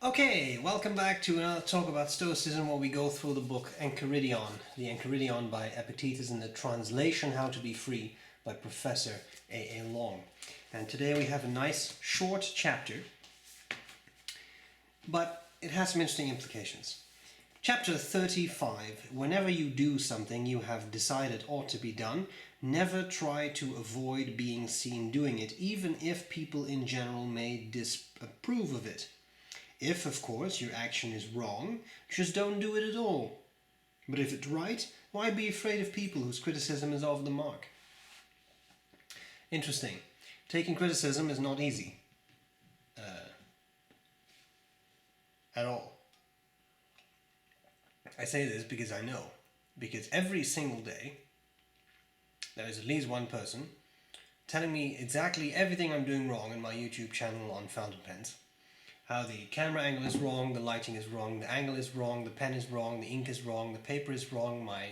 Okay, welcome back to another talk about Stoicism where we go through the book Enchiridion, the Enchiridion by Epictetus in the translation How to Be Free by Professor A.A. Long. And today we have a nice short chapter, but it has some interesting implications. Chapter 35, whenever you do something you have decided ought to be done, never try to avoid being seen doing it, even if people in general may disapprove of it. If, of course, your action is wrong, just don't do it at all. But if it's right, why be afraid of people whose criticism is off the mark? Interesting. Taking criticism is not easy. At all. I say this because I know. Because every single day, there is at least one person telling me exactly everything I'm doing wrong in my YouTube channel on fountain pens. How the camera angle is wrong, the lighting is wrong, the angle is wrong, the pen is wrong, the ink is wrong, the paper is wrong, my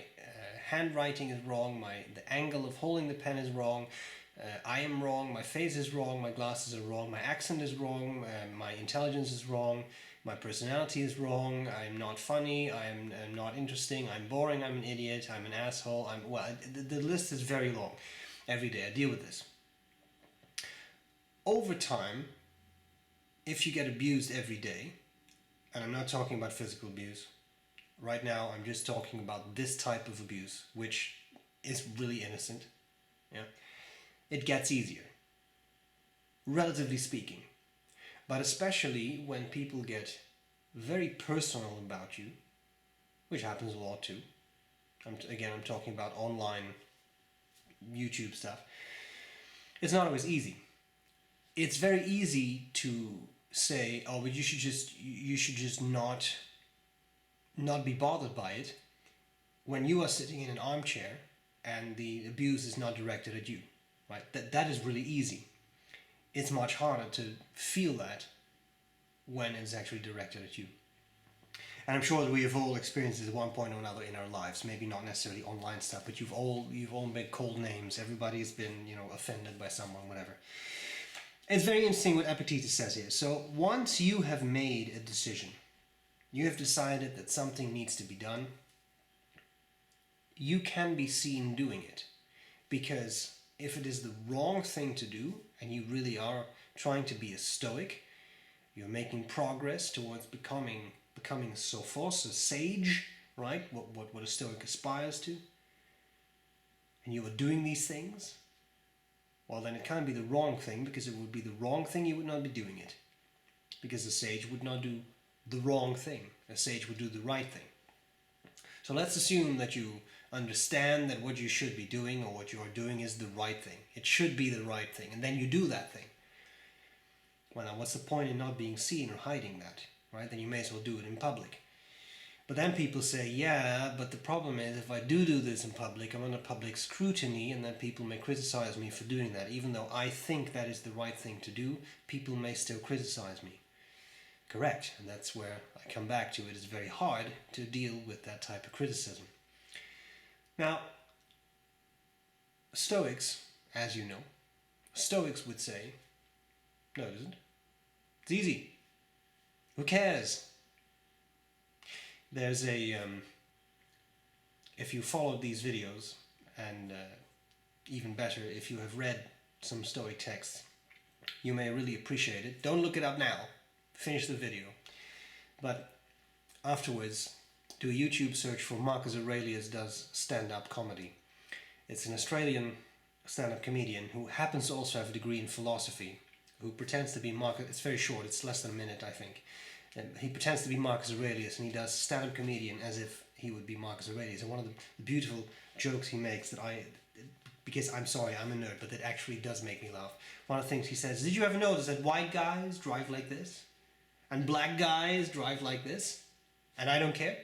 handwriting is wrong, the angle of holding the pen is wrong, I am wrong, my face is wrong, my glasses are wrong, my accent is wrong, my intelligence is wrong, my personality is wrong, I'm not funny, I'm not interesting, I'm boring, I'm an idiot, I'm an asshole, the list is very long. Every day I deal with this. Over time, if you get abused every day, and I'm not talking about physical abuse, right now I'm just talking about this type of abuse, which is really innocent, yeah, it gets easier, relatively speaking. But especially when people get very personal about you, which happens a lot too. I'm talking about online YouTube stuff. It's not always easy. It's very easy to say, oh, but you should just not be bothered by it when you are sitting in an armchair and the abuse is not directed at you, right? That is really easy. It's much harder to feel that when it's actually directed at you. And I'm sure that we have all experienced this at one point or another in our lives. Maybe not necessarily online stuff, but you've all made cold names. Everybody's been, offended by someone, whatever. It's very interesting what Epictetus says here. So once you have made a decision, you have decided that something needs to be done, you can be seen doing it. Because if it is the wrong thing to do, and you really are trying to be a Stoic, you're making progress towards becoming a sophos, a sage, right? What a Stoic aspires to, and you are doing these things, well, then it can't be the wrong thing, because it would be the wrong thing, you would not be doing it. Because a sage would not do the wrong thing. A sage would do the right thing. So let's assume that you understand that what you should be doing or what you are doing is the right thing. It should be the right thing, and then you do that thing. Well, now what's the point in not being seen or hiding that, right? Then you may as well do it in public. But then people say, yeah, but the problem is if I do this in public, I'm under public scrutiny, and then people may criticize me for doing that. Even though I think that is the right thing to do, people may still criticize me. Correct, and that's where I come back to. It is very hard to deal with that type of criticism. Now, Stoics, as you know, Stoics would say, no, it isn't. It's easy. Who cares? There's if you followed these videos, and even better, if you have read some Stoic texts, you may really appreciate it. Don't look it up now. Finish the video. But afterwards, do a YouTube search for Marcus Aurelius does stand-up comedy. It's an Australian stand-up comedian who happens to also have a degree in philosophy, who pretends to be Marcus. It's very short, it's less than a minute, I think. And he pretends to be Marcus Aurelius, and he does stand-up comedian as if he would be Marcus Aurelius. And one of the beautiful jokes he makes because I'm sorry, I'm a nerd, but that actually does make me laugh. One of the things he says, did you ever notice that white guys drive like this? And black guys drive like this? And I don't care?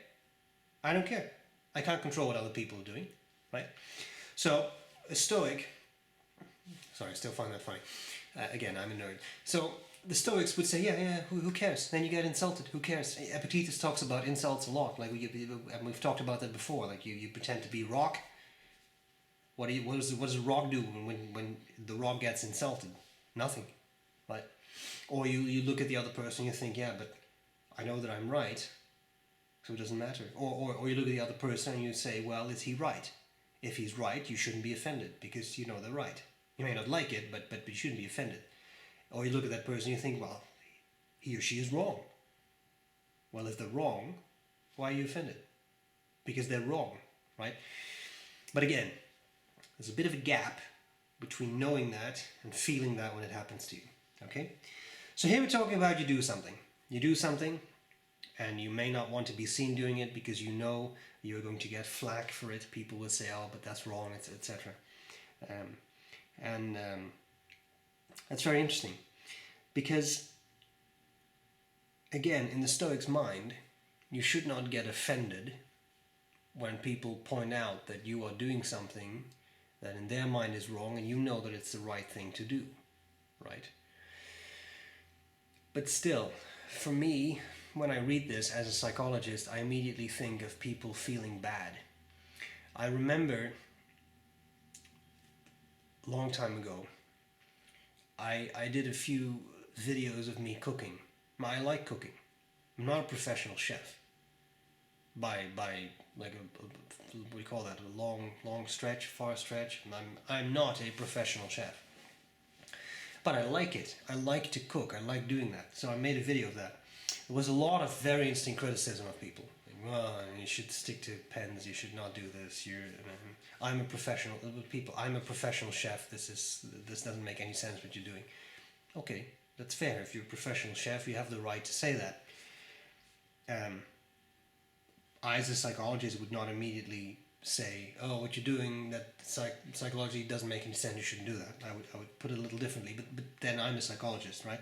I don't care. I can't control what other people are doing, right? So, a Stoic, sorry, I still find that funny. Again, I'm a nerd. So, the Stoics would say, yeah, who cares? Then you get insulted, who cares? Epictetus talks about insults a lot, and we've talked about that before, like you pretend to be rock. What does a rock do when the rock gets insulted? Nothing, right? Or you look at the other person and you think, yeah, but I know that I'm right, so it doesn't matter. Or you look at the other person and you say, well, is he right? If he's right, you shouldn't be offended because you know they're right. You may not like it, but you shouldn't be offended. Or you look at that person and you think, well, he or she is wrong. Well, if they're wrong, why are you offended? Because they're wrong, right? But again, there's a bit of a gap between knowing that and feeling that when it happens to you, okay? So here we're talking about you do something. You do something and you may not want to be seen doing it because you know you're going to get flack for it. People will say, oh, but that's wrong, etc. That's very interesting because, again, in the Stoics' mind, you should not get offended when people point out that you are doing something that in their mind is wrong and you know that it's the right thing to do, right? But still, for me, when I read this as a psychologist, I immediately think of people feeling bad. I remember a long time ago, I did a few videos of me cooking. I like cooking. I'm not a professional chef by like what do you call that, a long stretch, far stretch. I'm not a professional chef, but I like it. I like to cook. I like doing that. So I made a video of that. There was a lot of very interesting criticism of people. Like, well, you should stick to pens. You should not do this. I'm a professional. People, I'm a professional chef. This doesn't make any sense what you're doing. Okay, that's fair. If you're a professional chef, you have the right to say that. I, as a psychologist, would not immediately say, "Oh, what you're doing that psychologically doesn't make any sense. You shouldn't do that." I would put it a little differently. But then I'm a psychologist, right?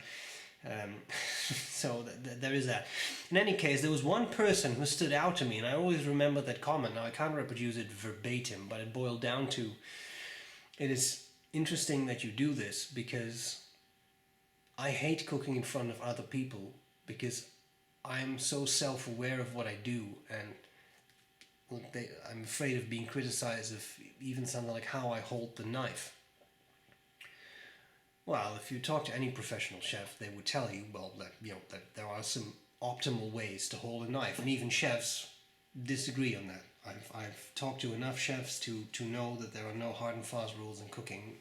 So there is that. In any case, there was one person who stood out to me, and I always remember that comment. Now I can't reproduce it verbatim, but it boiled down to, it is interesting that you do this because I hate cooking in front of other people because I'm so self-aware of what I do, and I'm afraid of being criticized of even something like how I hold the knife. Well, if you talk to any professional chef, they would tell you, well, that there are some optimal ways to hold a knife, and even chefs disagree on that. I've talked to enough chefs to know that there are no hard and fast rules in cooking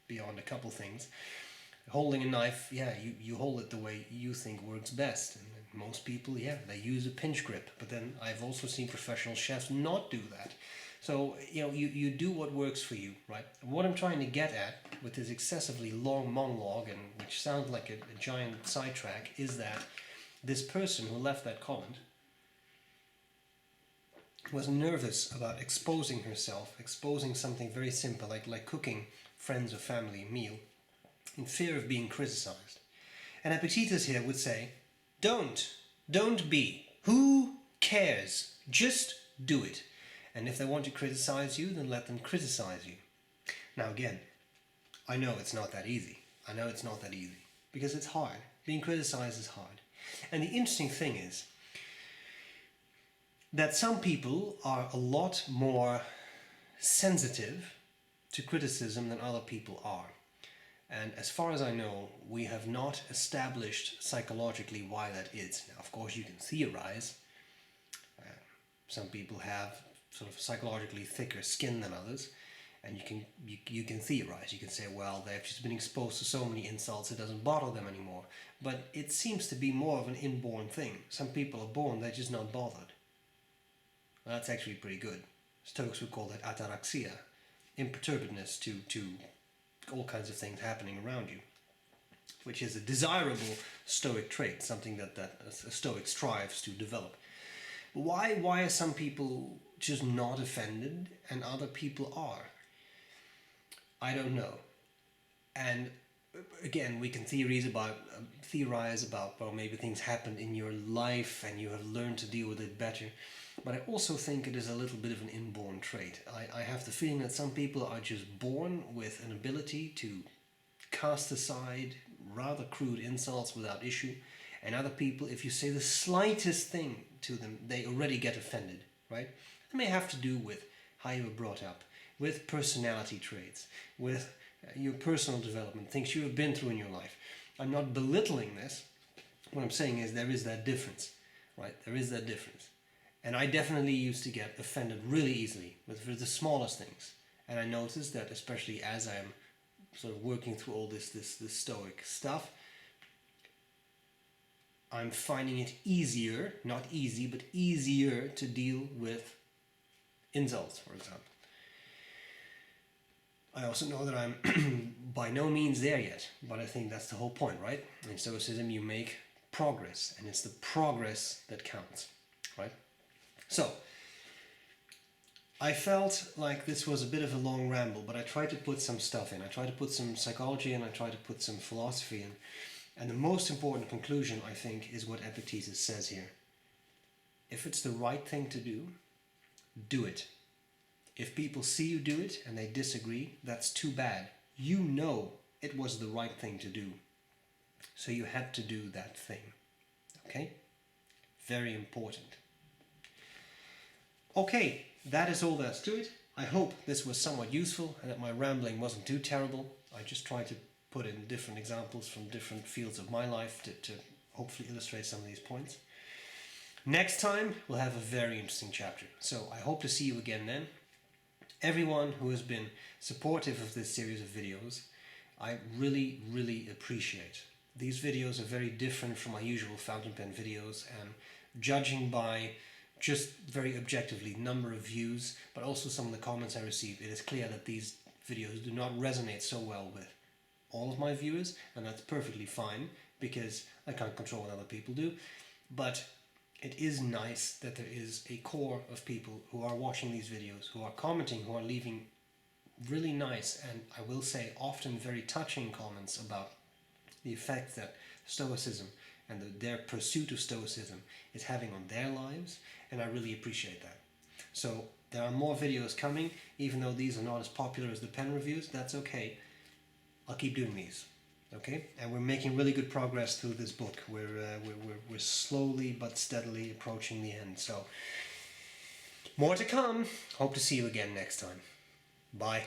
beyond a couple things. Holding a knife, yeah, you hold it the way you think works best. And most people, yeah, they use a pinch grip. But then I've also seen professional chefs not do that. So, you do what works for you, right? What I'm trying to get at with this excessively long monologue, and which sounds like a giant sidetrack, is that this person who left that comment was nervous about exposing herself, exposing something very simple, like cooking friends or family a meal, in fear of being criticized. And Epictetus here would say, don't be. Who cares? Just do it. And if they want to criticize you, then let them criticize you. Now again, I know it's not that easy. Because it's hard. Being criticized is hard. And the interesting thing is that some people are a lot more sensitive to criticism than other people are. And as far as I know, we have not established psychologically why that is. Now, of course, you can theorize. Some people have sort of psychologically thicker skin than others, and you can theorize. You can say, well, they've just been exposed to so many insults, it doesn't bother them anymore. But it seems to be more of an inborn thing. Some people are born, they're just not bothered. Well, that's actually pretty good. Stoics would call that ataraxia, imperturbedness to all kinds of things happening around you, which is a desirable Stoic trait, something that a Stoic strives to develop. Why are some people just not offended and other people are? I don't know. And again, we can theorize about, well, maybe things happened in your life and you have learned to deal with it better. But I also think it is a little bit of an inborn trait. I have the feeling that some people are just born with an ability to cast aside rather crude insults without issue. And other people, if you say the slightest thing to them, they already get offended, right? It may have to do with how you were brought up, with personality traits, with your personal development, things you have been through in your life. I'm not belittling this. What I'm saying is there is that difference. right? There is that difference. And I definitely used to get offended really easily with the smallest things. And I noticed that, especially as I'm sort of working through all this Stoic stuff, I'm finding it easier, not easy, but easier to deal with insults, for example. I also know that I'm by no means there yet, but I think that's the whole point, right? In Stoicism, you make progress, and it's the progress that counts, right? So, I felt like this was a bit of a long ramble, but I tried to put some stuff in. I tried to put some psychology in, I tried to put some philosophy in. And the most important conclusion, I think, is what Epictetus says here. If it's the right thing to do, do it. If people see you do it and they disagree, that's too bad. You know it was the right thing to do. So you had to do that thing. Okay? Very important. Okay, that is all there's to it. I hope this was somewhat useful and that my rambling wasn't too terrible. I just tried to put in different examples from different fields of my life to hopefully illustrate some of these points. Next time, we'll have a very interesting chapter. So I hope to see you again then. Everyone who has been supportive of this series of videos, I really, really appreciate. These videos are very different from my usual fountain pen videos, and judging by just very objectively number of views, but also some of the comments I receive, it is clear that these videos do not resonate so well with all of my viewers, and that's perfectly fine, because I can't control what other people do. But it is nice that there is a core of people who are watching these videos, who are commenting, who are leaving really nice, and I will say often very touching comments about the effect that Stoicism and their pursuit of Stoicism is having on their lives, and I really appreciate that. So there are more videos coming, even though these are not as popular as the pen reviews. That's okay. I'll keep doing these. Okay, and we're making really good progress through this book. We're slowly but steadily approaching the end. So more to come. Hope to see you again next time. Bye.